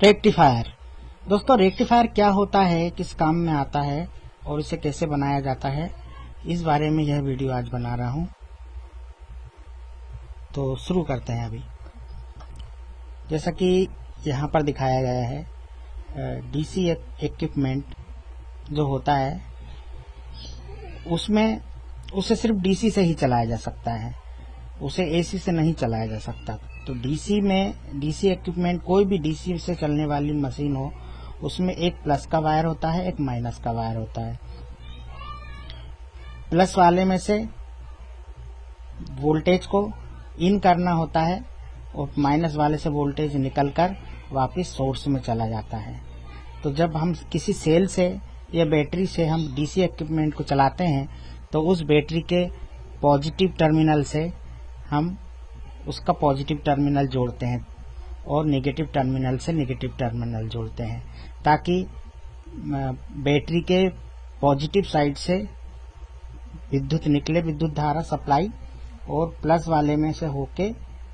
Rectifier. दोस्तों, rectifier क्या होता है, किस काम में आता है और इसे कैसे बनाया जाता है, इस बारे में यह वीडियो आज बना रहा हूं। तो शुरू करते हैं। अभी जैसा कि यहाँ पर दिखाया गया है, डीसी इक्विपमेंट जो होता है उसमें उसे सिर्फ डीसी से ही चलाया जा सकता है, उसे एसी से नहीं चलाया जा सकता। तो डीसी इक्विपमेंट, कोई भी डीसी से चलने वाली मशीन हो, उसमें एक प्लस का वायर होता है, एक माइनस का वायर होता है। प्लस वाले में से वोल्टेज को इन करना होता है और माइनस वाले से वोल्टेज निकलकर वापस सोर्स में चला जाता है। तो जब हम किसी सेल से या बैटरी से हम डीसी इक्विपमेंट को चलाते हैं तो उस बैटरी के पॉजिटिव टर्मिनल से हम उसका पॉजिटिव टर्मिनल जोड़ते हैं और नेगेटिव टर्मिनल से नेगेटिव टर्मिनल जोड़ते हैं, ताकि बैटरी के पॉजिटिव साइड से विद्युत निकले, विद्युत धारा सप्लाई, और प्लस वाले में से होके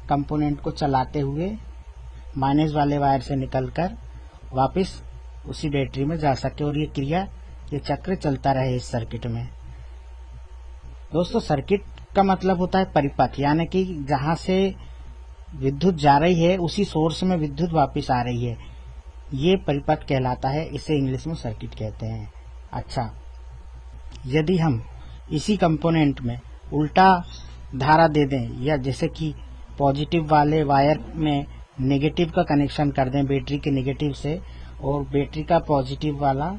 कंपोनेंट को चलाते हुए माइनस वाले वायर से निकलकर वापस उसी बैटरी में जा सके और ये चक्र चलता रहे इस सर्किट में। दोस्तों, सर्किट का मतलब होता है परिपथ, यानी कि जहां से विद्युत जा रही है उसी सोर्स में विद्युत वापस आ रही है, ये परिपथ कहलाता है। इसे इंग्लिश में सर्किट कहते हैं। अच्छा, यदि हम इसी कंपोनेंट में उल्टा धारा दे दें, या जैसे कि पॉजिटिव वाले वायर में नेगेटिव का कनेक्शन कर दें बैटरी के नेगेटिव से, और बैटरी का पॉजिटिव वाला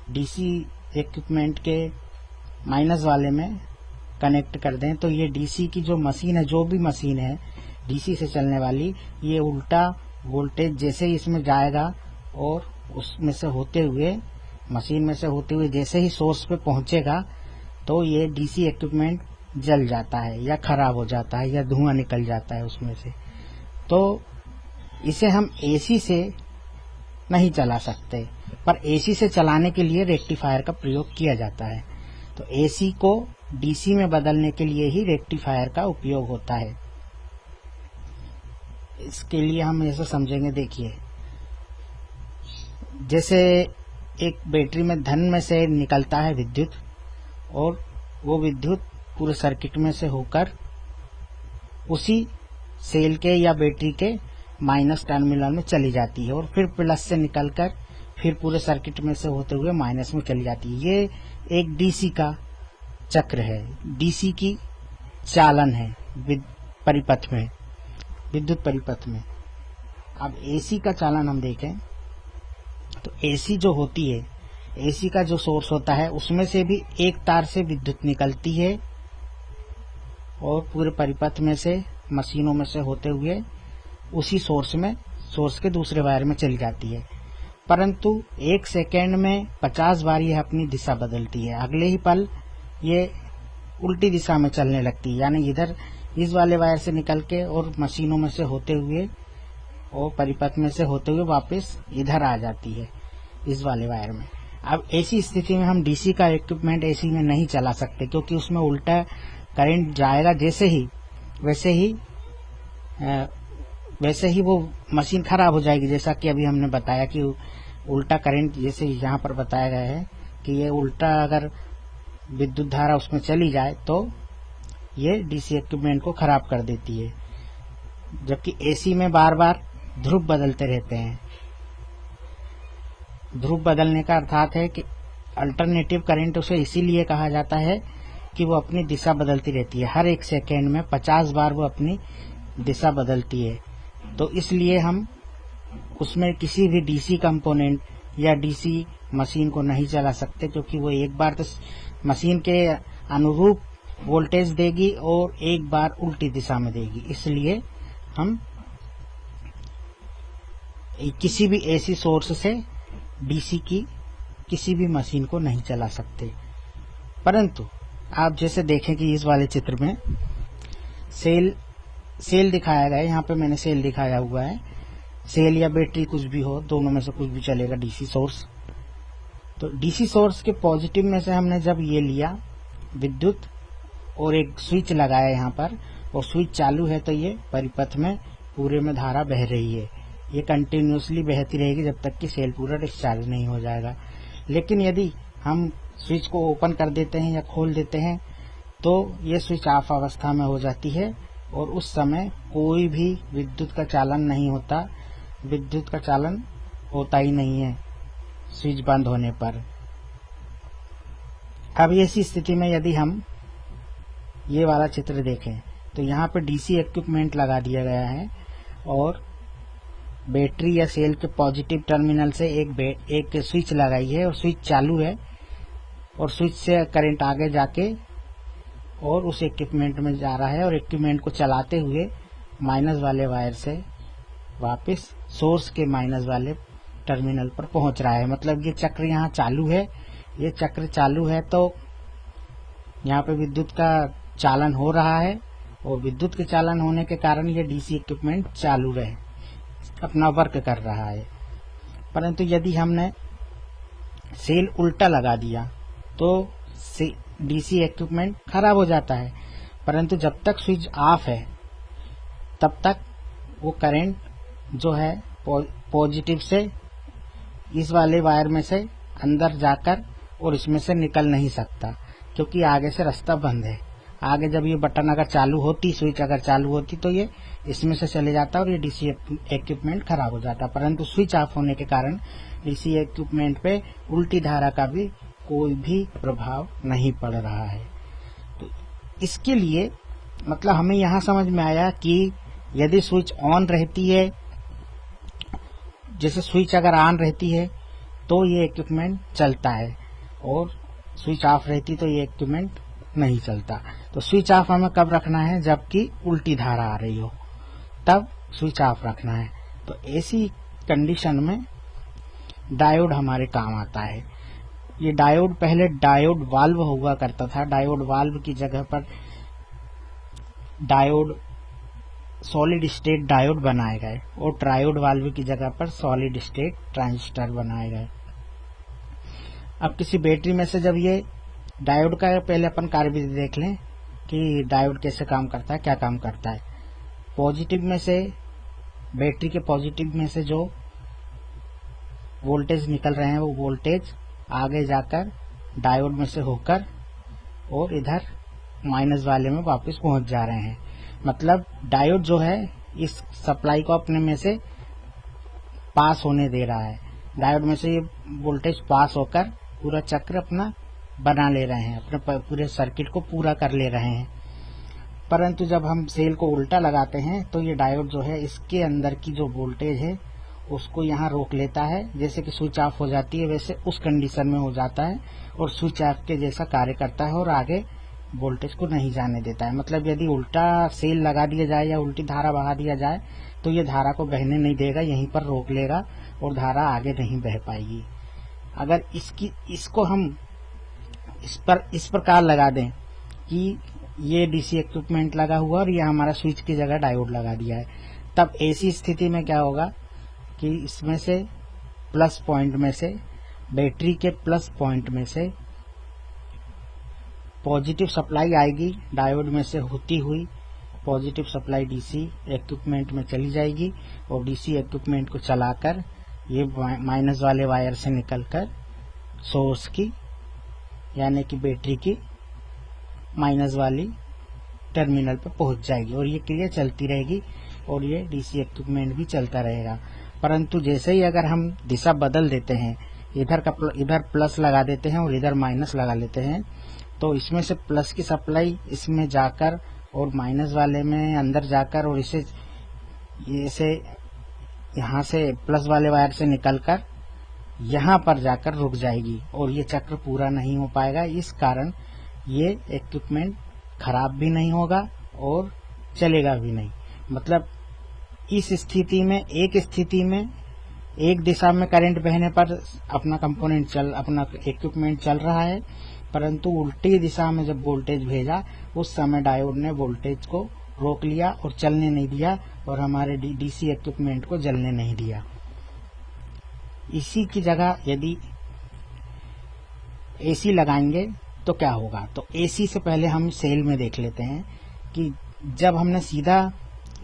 डीसी इक्विपमेंट के माइनस वाले में कनेक्ट कर दें, तो ये डीसी की जो मशीन है, जो भी मशीन है डीसी से चलने वाली, ये उल्टा वोल्टेज जैसे ही इसमें जाएगा और उसमें से होते हुए, मशीन में से होते हुए जैसे ही सोर्स पे पहुंचेगा, तो ये डीसी इक्विपमेंट जल जाता है या खराब हो जाता है या धुआं निकल जाता है उसमें से। तो इसे हम एसी से नहीं चला सकते, पर एसी से चलाने के लिए रेक्टिफायर का प्रयोग किया जाता है। तो एसी को डीसी में बदलने के लिए ही रेक्टिफायर का उपयोग होता है। इसके लिए हम ऐसा समझेंगे, देखिए, जैसे एक बैटरी में धन में से निकलता है विद्युत, और वो विद्युत पूरे सर्किट में से होकर उसी सेल के या बैटरी के माइनस टर्मिनल में चली जाती है, और फिर प्लस से निकलकर फिर पूरे सर्किट में से होते हुए माइनस में चली जाती है। ये एक डीसी का चक्र है, डीसी की चालन है परिपथ में, विद्युत परिपथ में। अब एसी का चालन हम देखें तो एसी जो होती है, एसी का जो सोर्स होता है, उसमें से भी एक तार से विद्युत निकलती है और पूरे परिपथ में से, मशीनों में से होते हुए उसी सोर्स के दूसरे वायर में चली जाती है। परंतु एक सेकेंड में 50 बार यह अपनी दिशा बदलती है। अगले ही पल ये उल्टी दिशा में चलने लगती है, यानी इधर इस वाले वायर से निकल के और मशीनों में से होते हुए और परिपथ में से होते हुए वापस इधर आ जाती है इस वाले वायर में। अब ऐसी स्थिति में हम डीसी का इक्विपमेंट एसी में नहीं चला सकते, क्योंकि उसमें उल्टा करंट जाएगा जैसे ही, वैसे ही वो मशीन खराब हो जाएगी। जैसा कि अभी हमने बताया कि उल्टा करंट, जैसे यहाँ पर बताया गया है कि ये उल्टा अगर विद्युत धारा उसमें चली जाए तो ये डीसी इक्विपमेंट को खराब कर देती है। जबकि एसी में बार बार ध्रुव बदलते रहते हैं। ध्रुव बदलने का अर्थात है कि अल्टरनेटिव करंट उसे इसीलिए कहा जाता है कि वो अपनी दिशा बदलती रहती है। हर एक सेकेंड में 50 बार वो अपनी दिशा बदलती है। तो इसलिए हम उसमें किसी भी डीसी कंपोनेंट या डीसी मशीन को नहीं चला सकते, क्योंकि वो एक बार तो मशीन के अनुरूप वोल्टेज देगी और एक बार उल्टी दिशा में देगी। इसलिए हम किसी भी एसी सोर्स से डीसी की किसी भी मशीन को नहीं चला सकते। परंतु आप जैसे देखें कि इस वाले चित्र में सेल दिखाया गया है, यहाँ पे मैंने सेल दिखाया हुआ है। सेल या बैटरी कुछ भी हो, दोनों में से कुछ भी चलेगा, डीसी सोर्स। तो डीसी सोर्स के पॉजिटिव में से हमने जब ये लिया विद्युत और एक स्विच लगाया यहाँ पर, और स्विच चालू है, तो ये परिपथ में पूरे में धारा बह रही है। ये कंटिन्यूसली बहती रहेगी जब तक कि सेल पूरा डिस्चार्ज नहीं हो जाएगा। लेकिन यदि हम स्विच को ओपन कर देते हैं या खोल देते हैं तो ये स्विच ऑफ अवस्था में हो जाती है और उस समय कोई भी विद्युत का चालन नहीं होता, विद्युत का चालन होता ही नहीं है स्विच बंद होने पर। अब ऐसी स्थिति में यदि हम ये वाला चित्र देखें तो यहाँ पे डीसी इक्विपमेंट लगा दिया गया है और बैटरी या सेल के पॉजिटिव टर्मिनल से एक स्विच लगाई है और स्विच चालू है और स्विच से करंट आगे जाके और उस इक्विपमेंट में जा रहा है और इक्विपमेंट को चलाते हुए माइनस वाले वायर से वापस सोर्स के माइनस वाले टर्मिनल पर पहुंच रहा है। मतलब ये चक्र यहाँ चालू है, ये चक्र चालू है तो यहाँ पे विद्युत का चालन हो रहा है और विद्युत के चालन होने के कारण ये डीसी इक्विपमेंट चालू रहे, अपना वर्क कर रहा है। परंतु यदि हमने सेल उल्टा लगा दिया तो डीसी इक्विपमेंट खराब हो जाता है। परंतु जब तक स्विच ऑफ है तब तक वो करंट जो है पॉजिटिव से इस वाले वायर में से अंदर जाकर और इसमें से निकल नहीं सकता, क्योंकि आगे से रास्ता बंद है। आगे जब ये बटन अगर चालू होती, स्विच अगर चालू होती तो ये इसमें से चले जाता और ये डीसी इक्विपमेंट खराब हो जाता। परंतु स्विच ऑफ होने के कारण डीसी इक्विपमेंट पे उल्टी धारा का भी कोई भी प्रभाव नहीं पड़ रहा है। तो इसके लिए मतलब हमें यहाँ समझ में आया कि यदि स्विच ऑन रहती है, जैसे स्विच अगर ऑन रहती है तो ये इक्विपमेंट चलता है और स्विच ऑफ रहती तो ये इक्विपमेंट नहीं चलता। तो स्विच ऑफ हमें कब रखना है? जबकि उल्टी धारा आ रही हो तब स्विच ऑफ रखना है। तो ऐसी कंडीशन में डायोड हमारे काम आता है। ये डायोड पहले डायोड वाल्व हुआ करता था, डायोड वाल्व की जगह पर डायोड सॉलिड स्टेट डायोड बनाए गए और ट्रायोड वाल्व की जगह पर सॉलिड स्टेट ट्रांजिस्टर बनाए गए। अब किसी बैटरी में से जब ये डायोड का पहले अपन कार्यविधि देख लें कि डायोड कैसे काम करता है, क्या काम करता है। पॉजिटिव में से, बैटरी के पॉजिटिव में से जो वोल्टेज निकल रहे हैं वो वोल्टेज आगे जाकर डायोड में से होकर और इधर माइनस वाले में वापस पहुंच जा रहे हैं। मतलब डायोड जो है इस सप्लाई को अपने में से पास होने दे रहा है, डायोड में से ये वोल्टेज पास होकर पूरा चक्र अपना बना ले रहे हैं, अपने पूरे सर्किट को पूरा कर ले रहे हैं। परंतु जब हम सेल को उल्टा लगाते हैं तो ये डायोड जो है इसके अंदर की जो वोल्टेज है उसको यहाँ रोक लेता है। जैसे कि स्विच ऑफ हो जाती है वैसे उस कंडीशन में हो जाता है और स्विच ऑफ के जैसा कार्य करता है और आगे वोल्टेज को नहीं जाने देता है। मतलब यदि उल्टा सेल लगा दिया जाए या उल्टी धारा बहा दिया जाए तो ये धारा को बहने नहीं देगा, यहीं पर रोक लेगा और धारा आगे नहीं बह पाएगी। अगर इसको हम इस प्रकार लगा दें कि ये डीसी इक्विपमेंट लगा हुआ और ये हमारा स्विच की जगह डायोड लगा दिया है, तब ऐसी स्थिति में क्या होगा कि इसमें से प्लस पॉइंट में से, बैटरी के प्लस पॉइंट में से पॉजिटिव सप्लाई आएगी, डायोड में से होती हुई पॉजिटिव सप्लाई डीसी इक्विपमेंट में चली जाएगी और डीसी इक्विपमेंट को चलाकर ये माइनस वाले वायर से निकलकर सोर्स की यानी कि बैटरी की माइनस वाली टर्मिनल पर पहुंच जाएगी और ये क्रिया चलती रहेगी और ये डीसी इक्विपमेंट भी चलता रहेगा। परंतु जैसे ही अगर हम दिशा बदल देते हैं, इधर प्लस लगा देते हैं और इधर माइनस लगा लेते हैं, तो इसमें से प्लस की सप्लाई इसमें जाकर और माइनस वाले में अंदर जाकर और इसे यहाँ से प्लस वाले वायर से निकलकर यहाँ पर जाकर रुक जाएगी और ये चक्र पूरा नहीं हो पाएगा। इस कारण ये इक्विपमेंट खराब भी नहीं होगा और चलेगा भी नहीं। मतलब इस स्थिति में एक दिशा में करंट बहने पर अपना इक्विपमेंट चल रहा है, परंतु उल्टी दिशा में जब वोल्टेज भेजा उस समय डायोड ने वोल्टेज को रोक लिया और चलने नहीं दिया और हमारे डीसी इक्विपमेंट को जलने नहीं दिया। इसी की जगह यदि एसी लगाएंगे तो क्या होगा? तो एसी से पहले हम सेल में देख लेते हैं कि जब हमने सीधा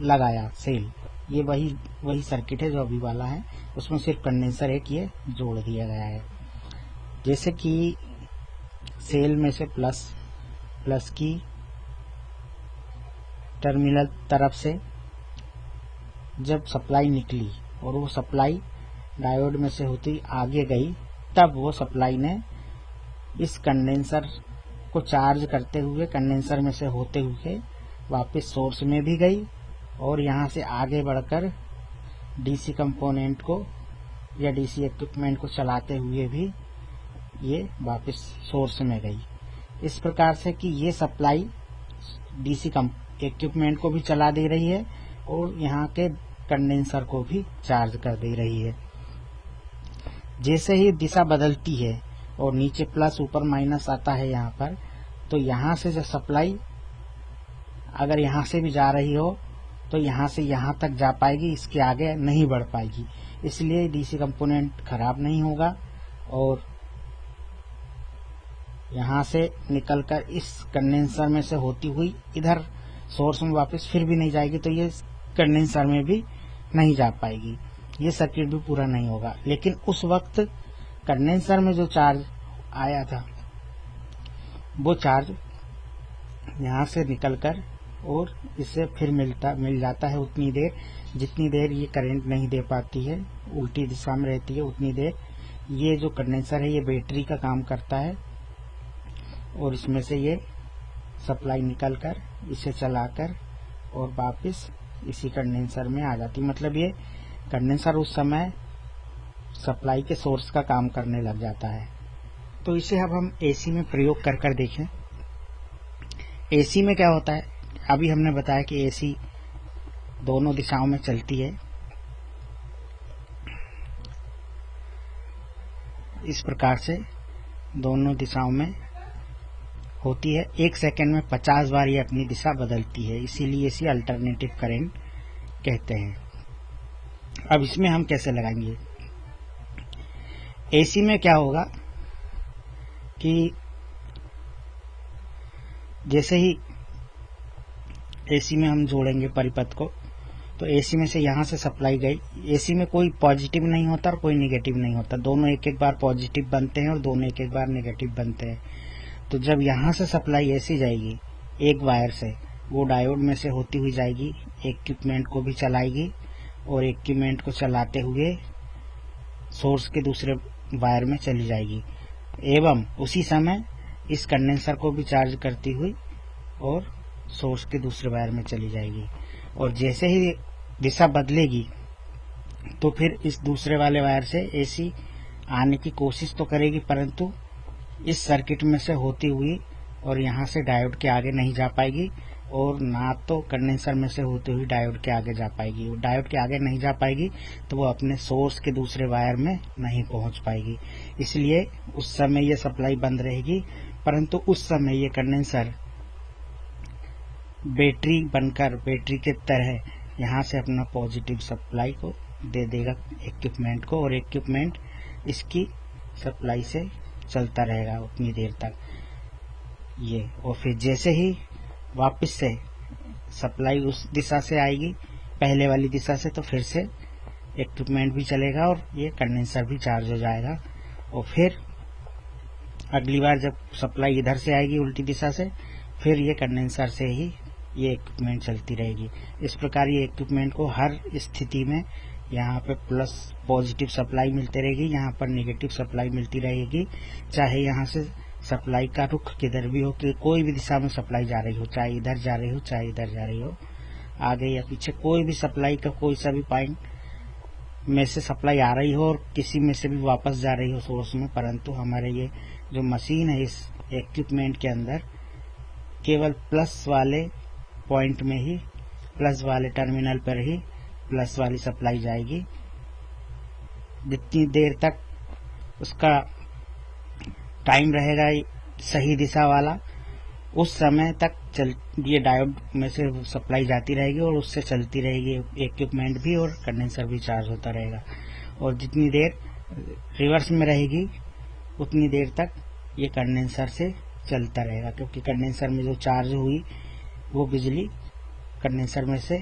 लगाया सेल ये वही सर्किट है जो अभी वाला है, उसमें सिर्फ कंडेंसर एक ये जोड़ दिया गया है। जैसे कि सेल में से प्लस की टर्मिनल तरफ से जब सप्लाई निकली और वो सप्लाई डायोड में से होती आगे गई, तब वो सप्लाई ने इस कंडेंसर को चार्ज करते हुए कंडेंसर में से होते हुए वापस सोर्स में भी गई और यहाँ से आगे बढ़कर डीसी कंपोनेंट को या डीसी इक्विपमेंट को चलाते हुए भी ये वापस सोर्स में गई। इस प्रकार से कि ये सप्लाई डीसी इक्विपमेंट को भी चला दे रही है और यहाँ के कंडेंसर को भी चार्ज कर दे रही है। जैसे ही दिशा बदलती है और नीचे प्लस ऊपर माइनस आता है यहाँ पर, तो यहाँ से जो सप्लाई अगर यहाँ से भी जा रही हो तो यहाँ से यहाँ तक जा पाएगी, इसके आगे नहीं बढ़ पाएगी। इसलिए डीसी कंपोनेंट खराब नहीं होगा और यहाँ से निकलकर इस कंडेंसर में से होती हुई इधर सोर्स में वापस फिर भी नहीं जाएगी, तो ये कंडेंसर में भी नहीं जा पाएगी, ये सर्किट भी पूरा नहीं होगा। लेकिन उस वक्त कंडेंसर में जो चार्ज आया था वो चार्ज यहाँ से निकलकर और इससे फिर मिल जाता है उतनी देर जितनी देर ये करंट नहीं दे पाती है, उल्टी दिशा में रहती है उतनी देर ये जो कंडेंसर है ये बैटरी का काम करता है और इसमें से ये सप्लाई निकलकर इसे चलाकर और वापस इसी कंडेंसर में आ जाती। मतलब ये कंडेंसर उस समय सप्लाई के सोर्स का काम करने लग जाता है। तो इसे अब हम एसी में प्रयोग कर देखें। एसी में क्या होता है, अभी हमने बताया कि एसी दोनों दिशाओं में चलती है। इस प्रकार से दोनों दिशाओं में होती है। 1 सेकंड में 50 बार ये अपनी दिशा बदलती है, इसीलिए इसे अल्टरनेटिव करंट कहते हैं। अब इसमें हम कैसे लगाएंगे? एसी में क्या होगा कि जैसे ही एसी में हम जोड़ेंगे परिपथ को, तो एसी में से यहाँ से सप्लाई गई। एसी में कोई पॉजिटिव नहीं होता और कोई नेगेटिव नहीं होता, दोनों एक एक बार पॉजिटिव बनते हैं और दोनों एक एक बार नेगेटिव बनते हैं। तो जब यहाँ से सप्लाई ऐसी जाएगी एक वायर से, वो डायोड में से होती हुई जाएगी, इक्विपमेंट को भी चलाएगी और इक्विपमेंट को चलाते हुए सोर्स के दूसरे वायर में चली जाएगी एवं उसी समय इस कंडेंसर को भी चार्ज करती हुई और सोर्स के दूसरे वायर में चली जाएगी। और जैसे ही दिशा बदलेगी तो फिर इस दूसरे वाले वायर से एसी आने की कोशिश तो करेगी, परंतु इस सर्किट में से होती हुई और यहाँ से डायोड के आगे नहीं जा पाएगी और ना तो कंडेंसर में से होती हुई डायोड के आगे जा पाएगी। वो डायोड के आगे नहीं जा पाएगी तो वो अपने सोर्स के दूसरे वायर में नहीं पहुंच पाएगी, इसलिए उस समय ये सप्लाई बंद रहेगी। परंतु उस समय ये कंडेंसर बैटरी बनकर बैटरी के तरह यहाँ से अपना पॉजिटिव सप्लाई को दे देगा इक्विपमेंट को और इक्विपमेंट इसकी सप्लाई से चलता रहेगा उतनी देर तक ये। और फिर जैसे ही वापस से सप्लाई उस दिशा से आएगी पहले वाली दिशा से, तो फिर से इक्विपमेंट भी चलेगा और ये कंडेंसर भी चार्ज हो जाएगा। और फिर अगली बार जब सप्लाई इधर से आएगी उल्टी दिशा से, फिर ये कंडेंसर से ही ये इक्विपमेंट चलती रहेगी। इस प्रकार ये इक्विपमेंट को हर स्थिति में यहाँ पे प्लस पॉजिटिव सप्लाई मिलती रहेगी, यहाँ पर नेगेटिव सप्लाई मिलती रहेगी, चाहे यहाँ से सप्लाई का रुख किधर भी हो, कि कोई भी दिशा में सप्लाई जा रही हो, चाहे इधर जा रही हो चाहे इधर जा रही हो, आगे या पीछे कोई भी सप्लाई का कोई सा भी पॉइंट में से सप्लाई आ रही हो और किसी में से भी वापस जा रही हो सोर्स में, परंतु हमारे ये जो मशीन है इस इक्विपमेंट के अंदर केवल प्लस वाले पॉइंट में ही, प्लस वाले टर्मिनल पर ही प्लस वाली सप्लाई जाएगी। जितनी देर तक उसका टाइम रहेगा सही दिशा वाला, उस समय तक ये डायोड में से सप्लाई जाती रहेगी और उससे चलती रहेगी इक्विपमेंट भी और कंडेंसर भी चार्ज होता रहेगा। और जितनी देर रिवर्स में रहेगी उतनी देर तक ये कंडेंसर से चलता रहेगा, क्योंकि कंडेंसर में जो चार्ज हुई वो बिजली कंडेंसर में से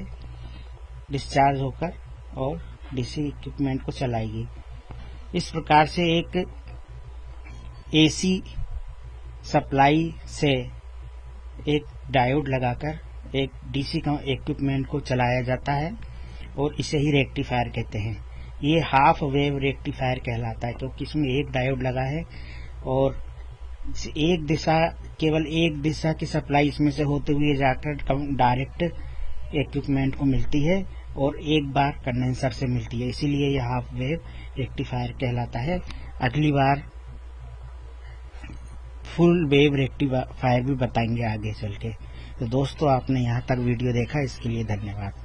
डिस्चार्ज होकर और डीसी इक्विपमेंट को चलाएगी। इस प्रकार से एक एसी सप्लाई से एक डायोड लगाकर एक डीसी का इक्विपमेंट को चलाया जाता है और इसे ही रेक्टिफायर कहते हैं। ये हाफ वेव रेक्टिफायर कहलाता है क्योंकि इसमें एक डायोड लगा है और एक दिशा, केवल एक दिशा की सप्लाई इसमें से होते हुए जाकर डायरेक्ट इक्विपमेंट को मिलती है और एक बार कंडेंसर से मिलती है, इसीलिए यह हाफ वेव रेक्टिफायर कहलाता है। अगली बार फुल वेव रेक्टिफायर भी बताएंगे आगे चल के। तो दोस्तों, आपने यहाँ तक वीडियो देखा, इसके लिए धन्यवाद।